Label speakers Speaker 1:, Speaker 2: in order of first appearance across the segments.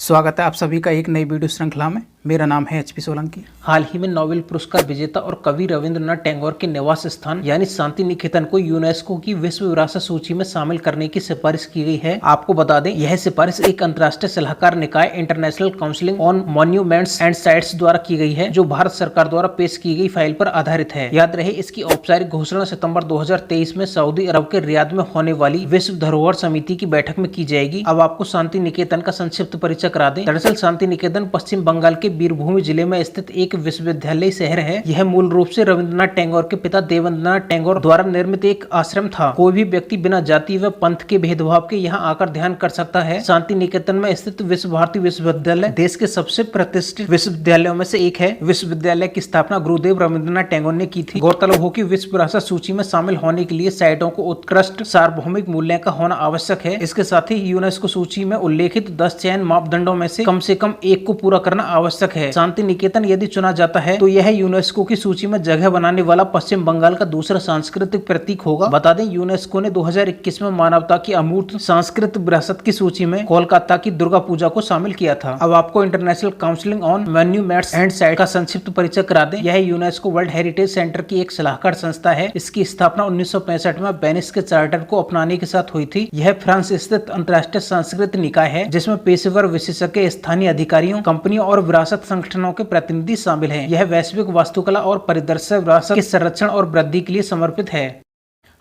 Speaker 1: स्वागत है आप सभी का एक नई वीडियो श्रृंखला में। मेरा नाम है एचपी सोलंकी।
Speaker 2: हाल ही में नोबेल पुरस्कार विजेता और कवि रविंद्रनाथ टैगोर के निवास स्थान यानी शांति निकेतन को यूनेस्को की विश्व विरासत सूची में शामिल करने की सिफारिश की गई है। आपको बता दें, यह सिफारिश एक अंतर्राष्ट्रीय सलाहकार निकाय international council on monuments and sites द्वारा की गई है, जो भारत सरकार द्वारा पेश की गई फाइल पर आधारित है। याद रहे, इसकी औपचारिक घोषणा सितंबर 2023 में सऊदी अरब के रियाद में होने वाली विश्व धरोहर समिति की बैठक में की जाएगी। अब आपको शांति निकेतन का संक्षिप्त परिचय करा दें। दरअसल शांति निकेतन पश्चिम बंगाल के बीरभूम जिले में स्थित एक विश्वविद्यालय शहर है। यह मूल रूप से रविंद्रनाथ टैगोर के पिता देवेंद्रनाथ टैगोर द्वारा निर्मित एक आश्रम था। कोई भी व्यक्ति बिना जाति व पंथ के भेदभाव के यहाँ आकर ध्यान कर सकता है। शांति निकेतन में स्थित विश्व भारती विश्वविद्यालय देश के सबसे प्रतिष्ठित विश्वविद्यालयों में से एक है। विश्वविद्यालय की स्थापना गुरुदेव रविंद्रनाथ टैगोर ने की थी। गौरतलब हो कि विश्व विरासत सूची में शामिल होने के लिए साइटों को उत्कृष्ट सार्वभौमिक मूल्य का होना आवश्यक है। इसके साथ ही यूनेस्को सूची में उल्लेखित 10 चयन मापदंडों में से कम एक को पूरा करना आवश्यक है। शांति निकेतन यदि चुना जाता है तो यह यूनेस्को की सूची में जगह बनाने वाला पश्चिम बंगाल का दूसरा सांस्कृतिक प्रतीक होगा। बता दें, यूनेस्को ने 2021 में मानवता की अमूर्त सांस्कृतिक विरासत की सूची में कोलकाता की दुर्गा पूजा को शामिल किया था। अब आपको international council on monuments and sites का संक्षिप्त परिचय करा दें। यह यूनेस्को वर्ल्ड हेरिटेज सेंटर की एक सलाहकार संस्था है। इसकी स्थापना 1965 में वेनिस के चार्टर को अपनाने के साथ हुई थी। यह फ्रांस स्थित अंतर्राष्ट्रीय सांस्कृतिक निकाय है, जिसमें पेशेवर विशेषज्ञ, स्थानीय अधिकारियों, कंपनियों और विरासत संगठनों के प्रतिनिधि शामिल हैं। यह वैश्विक वास्तुकला और परिदृश्य विरासत के संरक्षण और वृद्धि के लिए समर्पित है।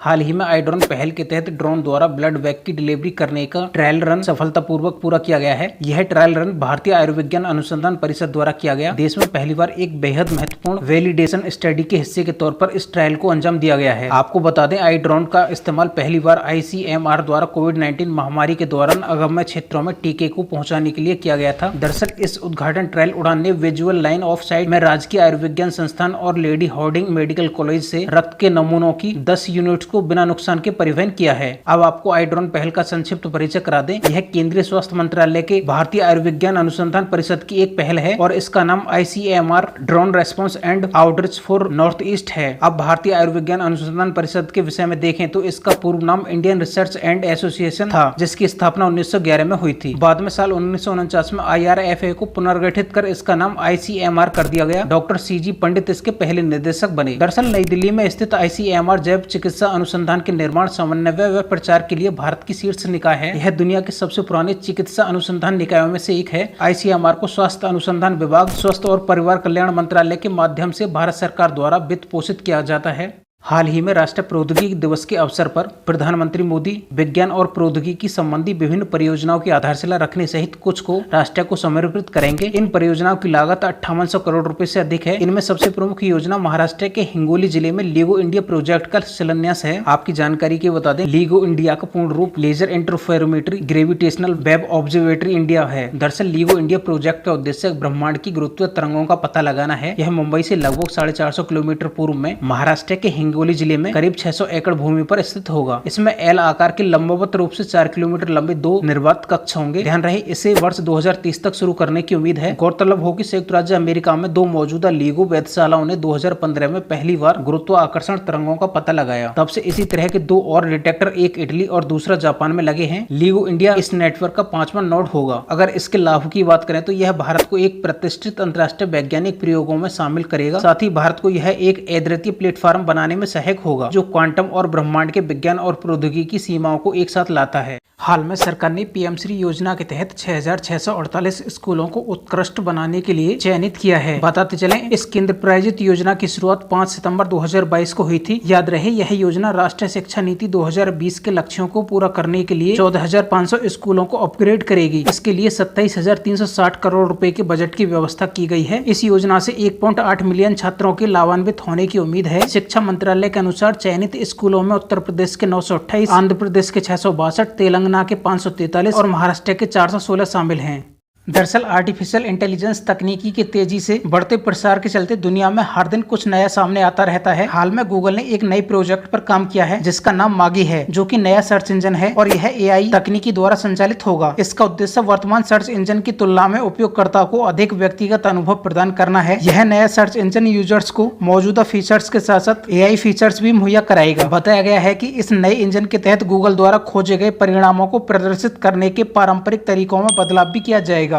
Speaker 2: हाल ही में iDrone पहल के तहत ड्रोन द्वारा ब्लड बैग की डिलीवरी करने का ट्रायल रन सफलतापूर्वक पूरा किया गया है। यह ट्रायल रन भारतीय आयुर्विज्ञान अनुसंधान परिषद द्वारा किया गया। देश में पहली बार एक बेहद महत्वपूर्ण वैलिडेशन स्टडी के हिस्से के तौर पर इस ट्रायल को अंजाम दिया गया है। आपको बता दें, iDrone का इस्तेमाल पहली बार ICMR द्वारा कोविड-19 महामारी के दौरान अगम्य क्षेत्रों में टीके को पहुंचाने के लिए किया गया था। दरअसल इस उद्घाटन ट्रायल उड़ान ने विजुअल लाइन ऑफ साइट में राजकीय आयुर्विज्ञान संस्थान और लेडी हार्डिंग मेडिकल कॉलेज से रक्त के नमूनों की 10 यूनिट को बिना नुकसान के परिवहन किया है। अब आपको iDrone पहल का संक्षिप्त परिचय करा दें। यह केंद्रीय स्वास्थ्य मंत्रालय के भारतीय आयुर्विज्ञान अनुसंधान परिषद की एक पहल है और इसका नाम ICMR drone response and outreach for north east है। अब भारतीय आयुर्विज्ञान अनुसंधान परिषद के विषय में देखें तो इसका पूर्व नाम इंडियन रिसर्च एंड एसोसिएशन था, जिसकी स्थापना 1911 में हुई थी। बाद में साल 1949 में IRFA को पुनर्गठित कर इसका नाम ICMR कर दिया गया। डॉक्टर CG पंडित इसके पहले निदेशक बने। दरअसल नई दिल्ली में स्थित ICMR जैव चिकित्सा अनुसंधान के निर्माण, समन्वय व प्रचार के लिए भारत की शीर्ष निकाय है। यह दुनिया के सबसे पुराने चिकित्सा अनुसंधान निकायों में से एक है। ICMR को स्वास्थ्य अनुसंधान विभाग, स्वास्थ्य और परिवार कल्याण मंत्रालय के माध्यम से भारत सरकार द्वारा वित्त पोषित किया जाता है। हाल ही में राष्ट्रीय प्रौद्योगिकी दिवस के अवसर पर प्रधानमंत्री मोदी विज्ञान और प्रौद्योगिकी संबंधी विभिन्न परियोजनाओं की आधारशिला रखने सहित कुछ को राष्ट्र को समर्पित करेंगे। इन परियोजनाओं की लागत 5800 करोड़ रुपए से अधिक है। इनमें सबसे प्रमुख योजना महाराष्ट्र के हिंगोली जिले में लीगो इंडिया प्रोजेक्ट का शिलान्यास है। आपकी जानकारी के बता दें, लीगो इंडिया का पूर्ण रूप laser interferometry gravitational wave observatory India है। दरअसल लीगो इंडिया प्रोजेक्ट का उद्देश्य ब्रह्मांड की गुरुत्वीय तरंगों का पता लगाना है। यह मुंबई से लगभग 450 किलोमीटर पूर्व में महाराष्ट्र के हिंगोली जिले में करीब 600 एकड़ भूमि पर स्थित होगा। इसमें एल आकार के लंबवत रूप से 4 किलोमीटर लंबे 2 निर्वात कक्ष होंगे। ध्यान रहे, इसे वर्ष 2030 तक शुरू करने की उम्मीद है। गौरतलब हो कि संयुक्त राज्य अमेरिका में 2 मौजूदा लीगो वेधशालाओं ने 2015 में पहली बार गुरुत्वाकर्षण तरंगों का पता लगाया। तब से इसी तरह के 2 और डिटेक्टर, एक इटली और दूसरा जापान में लगे हैं। लीगो इंडिया इस नेटवर्क का 5वां नोड होगा। अगर इसके लाभ की बात करें तो यह भारत को एक प्रतिष्ठित अंतर्राष्ट्रीय वैज्ञानिक प्रयोगों में शामिल करेगा। साथ ही भारत को यह एक अद्वितीय प्लेटफॉर्म बनाने में सहायक होगा, जो क्वांटम और ब्रह्मांड के विज्ञान और प्रौद्योगिकी की सीमाओं को एक साथ लाता है। हाल में सरकार ने PM श्री योजना के तहत 6648 स्कूलों को उत्कृष्ट बनाने के लिए चयनित किया है। बताते चलें, इस केंद्र प्रायोजित योजना की शुरुआत 5 सितंबर 2022 को हुई थी। याद रहे, यह योजना राष्ट्रीय शिक्षा नीति 2020 के लक्ष्यों को पूरा करने के लिए 14,500 स्कूलों को अपग्रेड करेगी। इसके लिए 27,360 करोड़ रुपए के बजट की व्यवस्था की गई है। इस योजना से 1.8 मिलियन छात्रों के लाभान्वित होने की उम्मीद है। शिक्षा मंत्रालय के अनुसार चयनित स्कूलों में उत्तर प्रदेश के 928, आंध्र प्रदेश के 662, तेलंगाना के 543 और महाराष्ट्र के 416 शामिल हैं। दरअसल आर्टिफिशियल इंटेलिजेंस तकनीकी के तेजी से बढ़ते प्रसार के चलते दुनिया में हर दिन कुछ नया सामने आता रहता है। हाल में गूगल ने एक नई प्रोजेक्ट पर काम किया है, जिसका नाम मागी है, जो कि नया सर्च इंजन है और यह AI तकनीकी द्वारा संचालित होगा। इसका उद्देश्य वर्तमान सर्च इंजन की तुलना में उपयोगकर्ता को अधिक व्यक्तिगत अनुभव प्रदान करना है। यह नया सर्च इंजन यूजर्स को मौजूदा फीचर्स के साथ साथ AI फीचर्स भी मुहैया कराएगा। बताया गया है कि इस नए इंजन के तहत गूगल द्वारा खोजे गए परिणामों को प्रदर्शित करने के पारंपरिक तरीकों में बदलाव भी किया जाएगा।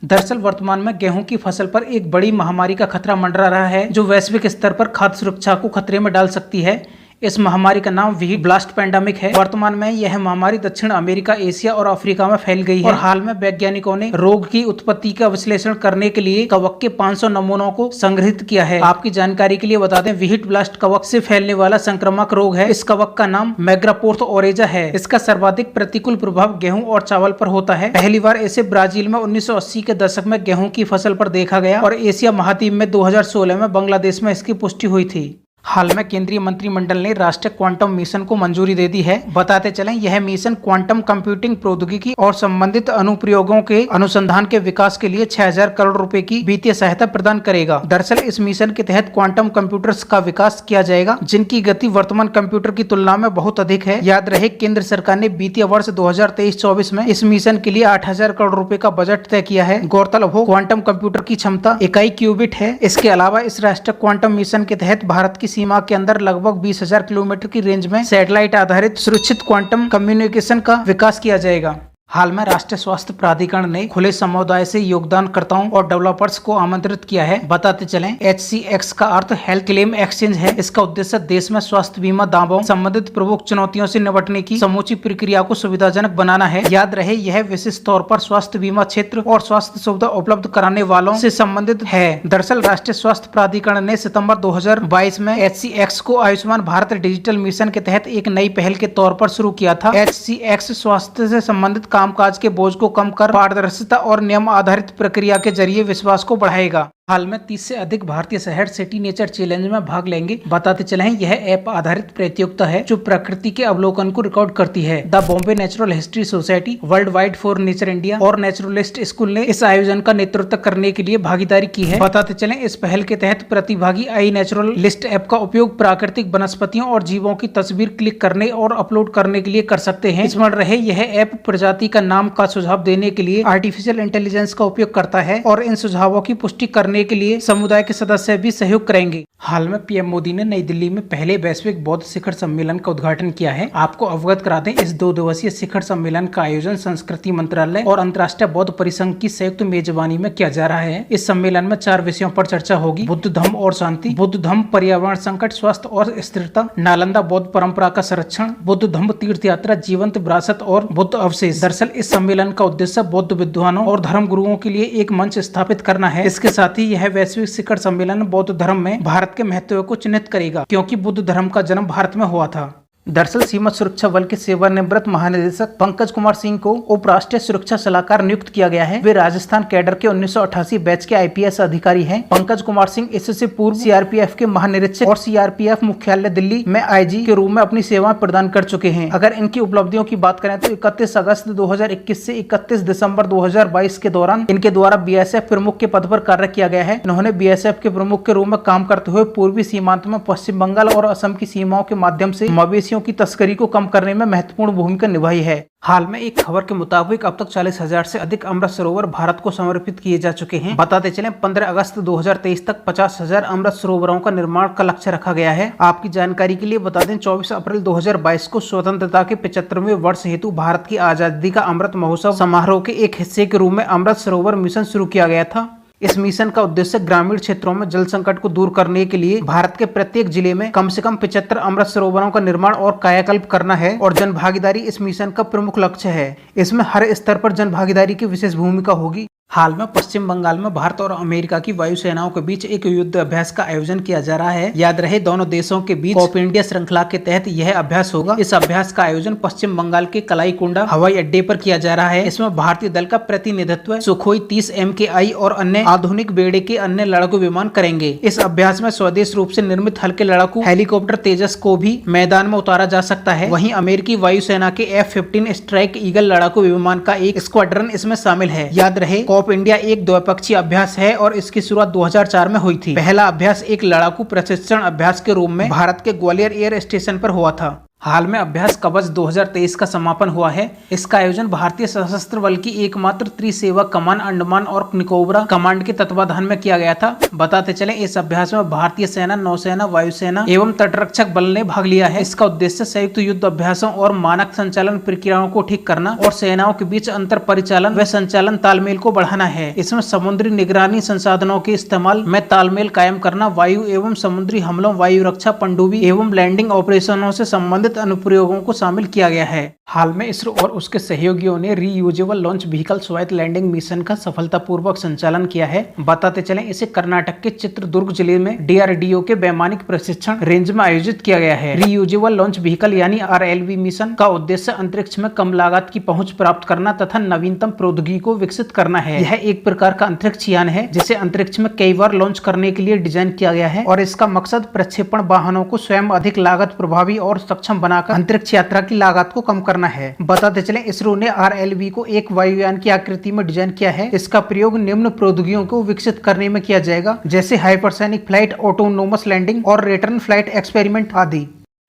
Speaker 1: दरअसल वर्तमान में गेहूं की फसल पर एक बड़ी महामारी का खतरा मंडरा रहा है, जो वैश्विक स्तर पर खाद्य सुरक्षा को खतरे में डाल सकती है। इस महामारी का नाम व्हीट ब्लास्ट पैंडेमिक है। वर्तमान में यह महामारी दक्षिण अमेरिका, एशिया और अफ्रीका में फैल गई है और हाल में वैज्ञानिकों ने रोग की उत्पत्ति का विश्लेषण करने के लिए कवक के 500 नमूनों को संग्रहित किया है। आपकी जानकारी के लिए बता दें, व्हीट ब्लास्ट कवक से फैलने वाला संक्रामक रोग है। इस कवक का नाम मैग्रापोर्थ ओरेजा है। इसका सर्वाधिक प्रतिकूल प्रभाव गेहूं और चावल पर होता है। पहली बार इसे ब्राजील में 1980 के दशक में गेहूं की फसल पर देखा गया और एशिया महाद्वीप में 2016 में बांग्लादेश में इसकी पुष्टि हुई थी। हाल में केंद्रीय मंत्रिमंडल ने राष्ट्रीय क्वांटम मिशन को मंजूरी दे दी है। बताते चलें, यह मिशन क्वांटम कंप्यूटिंग प्रौद्योगिकी और संबंधित अनुप्रयोगों के अनुसंधान के विकास के लिए 6000 करोड़ रुपए की वित्तीय सहायता प्रदान करेगा। दरअसल इस मिशन के तहत क्वांटम कंप्यूटर्स का विकास किया जाएगा, जिनकी गति वर्तमान कंप्यूटर की तुलना में बहुत अधिक है। याद रहे, केंद्र सरकार ने वित्तीय वर्ष 2023-24 में इस मिशन के लिए 8000 करोड़ रुपए का बजट तय किया है। गौरतलब हो, क्वांटम कंप्यूटर की क्षमता इकाई क्यूबिट है। इसके अलावा इस राष्ट्रीय क्वांटम मिशन के तहत भारत की सीमा के अंदर लगभग 20,000 किलोमीटर की रेंज में सैटेलाइट आधारित सुरक्षित क्वांटम कम्युनिकेशन का विकास किया जाएगा। हाल में राष्ट्रीय स्वास्थ्य प्राधिकरण ने खुले समुदाय से योगदानकर्ताओं और डेवलपर्स को आमंत्रित किया है। बताते चलें, HCX का अर्थ हेल्थ क्लेम एक्सचेंज है। इसका उद्देश्य देश में स्वास्थ्य बीमा दावों संबंधित प्रमुख चुनौतियों से निपटने की समूची प्रक्रिया को सुविधाजनक बनाना है। याद रहे, यह विशेष तौर पर स्वास्थ्य बीमा क्षेत्र और स्वास्थ्य सुविधा उपलब्ध कराने वालों से संबंधित है। दरअसल राष्ट्रीय स्वास्थ्य प्राधिकरण ने सितंबर 2022 में HCX को आयुष्मान भारत डिजिटल मिशन के तहत एक नई पहल के तौर पर शुरू किया था। HCX स्वास्थ्य से संबंधित कामकाज के बोझ को कम कर पारदर्शिता और नियम आधारित प्रक्रिया के जरिए विश्वास को बढ़ाएगा। हाल में 30 से अधिक भारतीय शहर सिटी नेचर चैलेंज में भाग लेंगे। बताते चलें, यह ऐप आधारित प्रतियोगिता है जो प्रकृति के अवलोकन को रिकॉर्ड करती है। The Bombay natural history society, world wide for nature India और नेचुरलिस्ट स्कूल ने इस आयोजन का नेतृत्व करने के लिए भागीदारी की है। बताते चलें, इस पहल के तहत प्रतिभागी आई नेचुरलिस्ट ऐप का उपयोग प्राकृतिक वनस्पतियों और जीवों की तस्वीर क्लिक करने और अपलोड करने के लिए कर सकते हैं। स्मरण रहे, यह ऐप प्रजाति का नाम का सुझाव देने के लिए आर्टिफिशियल इंटेलिजेंस का उपयोग करता है और इन सुझावों की पुष्टि करने के लिए समुदाय के सदस्य भी सहयोग करेंगे। हाल में पीएम मोदी ने नई दिल्ली में पहले वैश्विक बौद्ध शिखर सम्मेलन का उद्घाटन किया है। आपको अवगत करा दें, इस 2 दिवसीय शिखर सम्मेलन का आयोजन संस्कृति मंत्रालय और अंतर्राष्ट्रीय बौद्ध परिसंघ की संयुक्त मेजबानी में किया जा रहा है। इस सम्मेलन में 4 विषयों पर चर्चा होगी: बुद्ध धम्म और शांति, बुद्ध धम्म पर्यावरण संकट, स्वास्थ्य और स्थिरता, नालंदा बौद्ध परंपरा का संरक्षण, बुद्ध धम्म तीर्थ यात्रा, जीवंत विरासत और बुद्ध अवशेष। दरअसल इस सम्मेलन का उद्देश्य बौद्ध विद्वानों और धर्म गुरुओं के लिए एक मंच स्थापित करना है। इसके साथ ही यह वैश्विक शिखर सम्मेलन बौद्ध धर्म में भारत के महत्व को चिन्हित करेगा, क्योंकि बुद्ध धर्म का जन्म भारत में हुआ था। दरअसल सीमा सुरक्षा बल के सेवानिवृत्त महानिदेशक पंकज कुमार सिंह को उपराष्ट्रीय सुरक्षा सलाहकार नियुक्त किया गया है। वे राजस्थान कैडर के 1988 बैच के IPS अधिकारी हैं। पंकज कुमार सिंह इससे पूर्व CRPF के महानिरीक्षक और CRPF मुख्यालय दिल्ली में IG के रूप में अपनी सेवाएं प्रदान कर चुके हैं। अगर इनकी उपलब्धियों की बात करें तो 31 अगस्त 2021 से 31 दिसंबर 2022 के दौरान इनके द्वारा BSF प्रमुख के पद पर कार्य किया गया है। इन्होंने BSF के प्रमुख के रूप में काम करते हुए पूर्वी सीमांत में पश्चिम बंगाल और असम की सीमाओं के माध्यम से मवेशियों की तस्करी को कम करने में महत्वपूर्ण भूमिका निभाई है। हाल में एक खबर के मुताबिक अब तक 40,000 से अधिक अमृत सरोवर भारत को समर्पित किए जा चुके हैं। बताते चलें, 15 अगस्त 2023 तक 50,000 अमृत सरोवरों का निर्माण का लक्ष्य रखा गया है। आपकी जानकारी के लिए बता दें, 24 अप्रैल 2022 को स्वतंत्रता के 75वें वर्ष हेतु भारत की आजादी का अमृत महोत्सव समारोह के एक हिस्से के रूप में अमृत सरोवर मिशन शुरू किया गया था। इस मिशन का उद्देश्य ग्रामीण क्षेत्रों में जल संकट को दूर करने के लिए भारत के प्रत्येक जिले में कम से कम 75 अमृत सरोवरों का निर्माण और कायाकल्प करना है और जन भागीदारी इस मिशन का प्रमुख लक्ष्य है। इसमें हर स्तर पर जन भागीदारी की विशेष भूमिका होगी। हाल में पश्चिम बंगाल में भारत और अमेरिका की वायुसेनाओं के बीच एक युद्ध अभ्यास का आयोजन किया जा रहा है। याद रहे, दोनों देशों के बीच ऑफ इंडिया श्रृंखला के तहत यह अभ्यास होगा। इस अभ्यास का आयोजन पश्चिम बंगाल के कलाईकुंडा हवाई अड्डे पर किया जा रहा है। इसमें भारतीय दल का प्रतिनिधित्व सुखोई 30 MKI और अन्य आधुनिक बेड़े के अन्य लड़ाकू विमान करेंगे। इस अभ्यास में स्वदेश रूप से निर्मित हल्के लड़ाकू हेलीकॉप्टर तेजस को भी मैदान में उतारा जा सकता है। वहीं अमेरिकी वायुसेना के F-15 स्ट्राइक ईगल लड़ाकू विमान का एक स्क्वाड्रन इसमें शामिल है। याद रहे, ऑफ इंडिया एक द्विपक्षीय अभ्यास है और इसकी शुरुआत 2004 में हुई थी। पहला अभ्यास एक लड़ाकू प्रशिक्षण अभ्यास के रूप में भारत के ग्वालियर एयर स्टेशन पर हुआ था। हाल में अभ्यास कवच 2023 का समापन हुआ है। इसका आयोजन भारतीय सशस्त्र बल की एकमात्र त्रिसेवा कमान अंडमान और निकोबार कमांड के तत्वाधान में किया गया था। बताते चले इस अभ्यास में भारतीय सेना, नौसेना, वायुसेना एवं तटरक्षक बल ने भाग लिया है। इसका उद्देश्य संयुक्त युद्ध अभ्यासों और मानक संचालन प्रक्रियाओं को ठीक करना और सेनाओं के बीच अंतर परिचालन व संचालन तालमेल को बढ़ाना है। इसमें समुद्री निगरानी संसाधनों के इस्तेमाल में तालमेल कायम करना, वायु एवं समुद्री हमलों, वायु रक्षा, पनडुब्बी एवं लैंडिंग ऑपरेशनों से संबंधित अनुप्रयोगों को शामिल किया गया है। हाल में इसरो और उसके सहयोगियों ने रीयूजेबल लॉन्च व्हीकल स्वायत्त लैंडिंग मिशन का सफलतापूर्वक संचालन किया है। बताते चलें इसे कर्नाटक के चित्रदुर्ग जिले में DRDO के वैमानिक प्रशिक्षण रेंज में आयोजित किया गया है। रीयूजेबल लॉन्च व्हीकल यानी RLV मिशन का उद्देश्य अंतरिक्ष में कम लागत की पहुंच प्राप्त करना तथा नवीनतम प्रौद्योगिकी को विकसित करना है। यह एक प्रकार का अंतरिक्ष यान है जिसे अंतरिक्ष में कई बार लॉन्च करने के लिए डिजाइन किया गया है और इसका मकसद प्रक्षेपण वाहनों को स्वयं अधिक लागत प्रभावी और सक्षम बनाकर अंतरिक्ष यात्रा की लागत को कम करना है। बताते चलें इसरो ने RLV को एक वायुयान की आकृति में डिजाइन किया है। इसका प्रयोग निम्न प्रौद्योगिकियों को विकसित करने में किया जाएगा, जैसे हाइपरसोनिक फ्लाइट, ऑटोनोमस लैंडिंग और रिटर्न फ्लाइट एक्सपेरिमेंट आदि।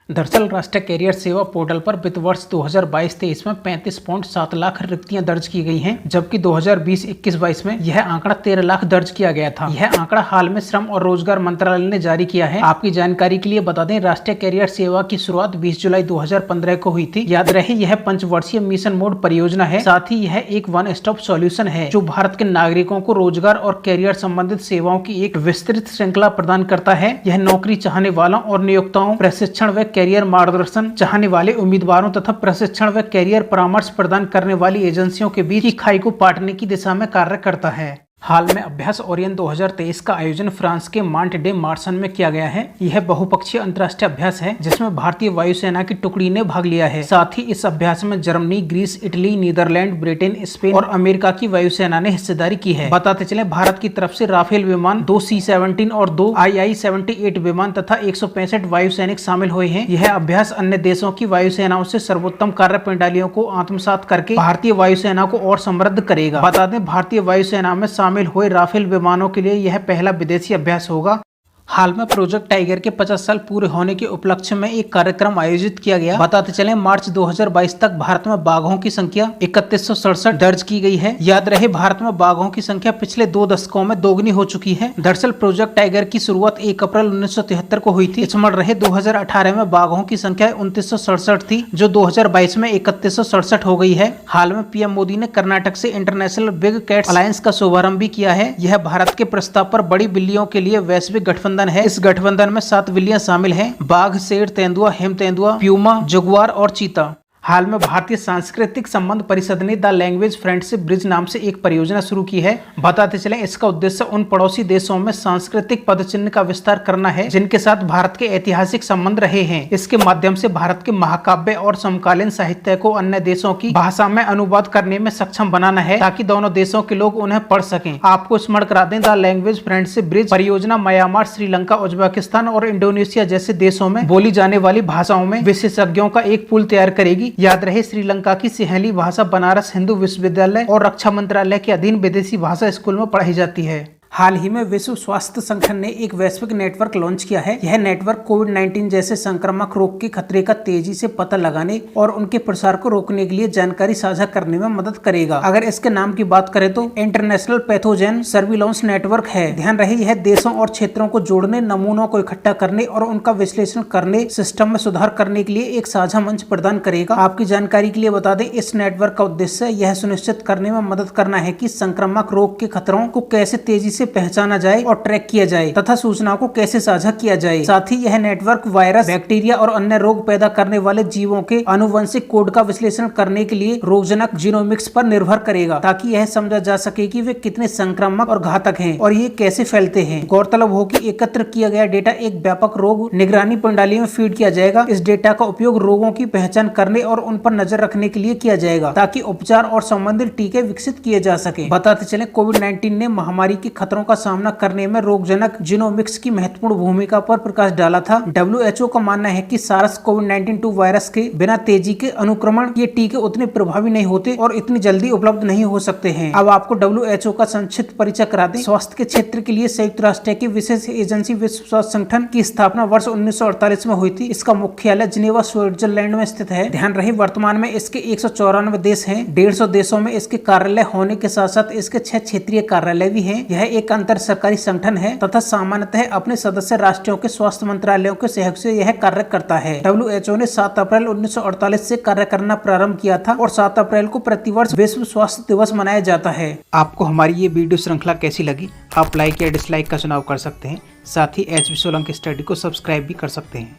Speaker 1: दरअसल राष्ट्रीय कैरियर सेवा पोर्टल पर वित्त वर्ष 2022-23 में 35.7 लाख रिक्तियां दर्ज की गई हैं, जबकि 2020-21-22 में यह आंकड़ा 13 लाख दर्ज किया गया था। यह आंकड़ा हाल में श्रम और रोजगार मंत्रालय ने जारी किया है। आपकी जानकारी के लिए बता दें, राष्ट्रीय कैरियर सेवा की शुरुआत 20 जुलाई 2015 को हुई थी। याद रहे यह पंचवर्षीय मिशन मोड परियोजना है। साथ ही यह एक वन स्टॉप सॉल्यूशन है जो भारत के नागरिकों को रोजगार और कैरियर संबंधित सेवाओं की एक विस्तृत श्रृंखला प्रदान करता है। यह नौकरी चाहने वालों और नियोक्ताओं, प्रशिक्षण व कैरियर मार्गदर्शन चाहने वाले उम्मीदवारों तथा प्रशिक्षण व कैरियर परामर्श प्रदान करने वाली एजेंसियों के बीच की खाई को पाटने की दिशा में कार्य करता है। हाल में अभ्यास ओरियन 2023 का आयोजन फ्रांस के मांट डे मार्सन में किया गया है। यह बहुपक्षीय अंतर्राष्ट्रीय अभ्यास है जिसमें भारतीय वायुसेना की टुकड़ी ने भाग लिया है। साथ ही इस अभ्यास में Germany, Greece, Italy, Netherland, Britain, Spain और अमेरिका की वायुसेना ने हिस्सेदारी की है। बताते चले भारत की तरफ से राफेल विमान, 2 C-17 और 2 II-78 विमान तथा 165 वायुसैनिक शामिल हुए हैं। यह अभ्यास अन्य देशों की वायुसेनाओं से सर्वोत्तम कार्य प्रणालियों को आत्मसात करके भारतीय वायुसेना को और समृद्ध करेगा। बता दें, भारतीय वायुसेना में शामिल हुए राफेल विमानों के लिए यह पहला विदेशी अभ्यास होगा। हाल में प्रोजेक्ट टाइगर के 50 साल पूरे होने के उपलक्ष्य में एक कार्यक्रम आयोजित किया गया। बताते चलें मार्च 2022 तक भारत में बाघों की संख्या 3167 दर्ज की गई है। याद रहे भारत में बाघों की संख्या पिछले 2 दशकों में दोगुनी हो चुकी है। दरअसल प्रोजेक्ट टाइगर की शुरुआत 1 अप्रैल 1973 को हुई थी। स्मरण रहे 2018 में बाघों की संख्या 2967 थी जो 2022 में 3167 हो गई है। हाल में PM मोदी ने कर्नाटक से इंटरनेशनल बिग कैट्स अलायंस का शुभारंभ भी किया है। यह भारत के प्रस्ताव पर बड़ी बिल्लियों के लिए वैश्विक गठबंधन है। इस गठबंधन में 7 बिल्लियां शामिल हैं: बाघ, शेर, तेंदुआ, हिम तेंदुआ, प्यूमा, जगुआर और चीता। हाल में भारतीय सांस्कृतिक संबंध परिषद ने द लैंग्वेज फ्रेंडशिप ब्रिज नाम से एक परियोजना शुरू की है। बताते चलें इसका उद्देश्य उन पड़ोसी देशों में सांस्कृतिक पदचिह्न का विस्तार करना है जिनके साथ भारत के ऐतिहासिक संबंध रहे हैं। इसके माध्यम से भारत के महाकाव्य और समकालीन साहित्य को अन्य देशों की भाषा में अनुवाद करने में सक्षम बनाना है ताकि दोनों देशों के लोग उन्हें पढ़ सकें। आपको स्मरण करा दें, द लैंग्वेज फ्रेंडशिप ब्रिज परियोजना म्यांमार, श्रीलंका, उज्बेकिस्तान और इंडोनेशिया जैसे देशों में बोली जाने वाली भाषाओं में विशेषज्ञों का एक पूल तैयार करेगी। याद रहे श्रीलंका की सिंहली भाषा बनारस हिंदू विश्वविद्यालय और रक्षा मंत्रालय के अधीन विदेशी भाषा स्कूल में पढ़ाई जाती है। हाल ही में विश्व स्वास्थ्य संगठन ने एक वैश्विक नेटवर्क लॉन्च किया है। यह नेटवर्क कोविड-19 जैसे संक्रामक रोग के खतरे का तेजी से पता लगाने और उनके प्रसार को रोकने के लिए जानकारी साझा करने में मदद करेगा। अगर इसके नाम की बात करें तो इंटरनेशनल पैथोजेन सर्विलांस नेटवर्क है। ध्यान रहे यह देशों और क्षेत्रों को जोड़ने, नमूनों को इकट्ठा करने और उनका विश्लेषण करने, सिस्टम में सुधार करने के लिए एक साझा मंच प्रदान करेगा। आपकी जानकारी के लिए बता दें, इस नेटवर्क का उद्देश्य यह सुनिश्चित करने में मदद करना है कि संक्रामक रोग के खतरों को कैसे तेजी से पहचाना जाए और ट्रैक किया जाए तथा सूचनाओं को कैसे साझा किया जाए। साथ ही यह नेटवर्क वायरस, बैक्टीरिया और अन्य रोग पैदा करने वाले जीवों के आनुवंशिक कोड का विश्लेषण करने के लिए रोगजनक जीनोमिक्स पर निर्भर करेगा ताकि यह समझा जा सके कि वे कितने संक्रामक और घातक हैं और ये कैसे फैलते हैं। गौरतलब हो कि एकत्र किया गया डेटा एक व्यापक रोग निगरानी प्रणाली में फीड किया जाएगा। इस डेटा का उपयोग रोगों की पहचान करने और उन पर नजर रखने के लिए किया जाएगा ताकि उपचार और संबंधित टीके विकसित किए जा सके। बताते चले कोविड-19 ने महामारी के खतरों का सामना करने में रोगजनक जीनोमिक्स की महत्वपूर्ण भूमिका पर प्रकाश डाला था। WHO का मानना है कि सार्स कोविड-19 वायरस के बिना तेजी के अनुक्रमण ये टीके उतने प्रभावी नहीं होते और इतनी जल्दी उपलब्ध नहीं हो सकते हैं। अब आपको WHO का संक्षिप्त परिचय करा दें। स्वास्थ्य के क्षेत्र के लिए संयुक्त राष्ट्र की विशेष एजेंसी विश्व स्वास्थ्य संगठन की स्थापना वर्ष 1948 में हुई थी। इसका मुख्यालय जिनेवा स्विट्जरलैंड में स्थित है। ध्यान रहे वर्तमान में इसके 194 देश हैं। 150 देशों में इसके कार्यालय होने के साथ साथ इसके 6 क्षेत्रीय कार्यालय भी हैं। यह एक अंतर सरकारी संगठन है तथा सामान्यतः अपने सदस्य राष्ट्रों के स्वास्थ्य मंत्रालयों के सहयोग से यह कार्य करता है। WHO ने 7 अप्रैल 1948 से कार्य करना प्रारंभ किया था और 7 अप्रैल को प्रतिवर्ष विश्व स्वास्थ्य दिवस मनाया जाता है। आपको हमारी ये वीडियो श्रृंखला कैसी लगी? आप लाइक या डिसलाइक का चुनाव कर सकते हैं। साथ ही HB सोलंकी स्टडी को सब्सक्राइब भी कर सकते हैं।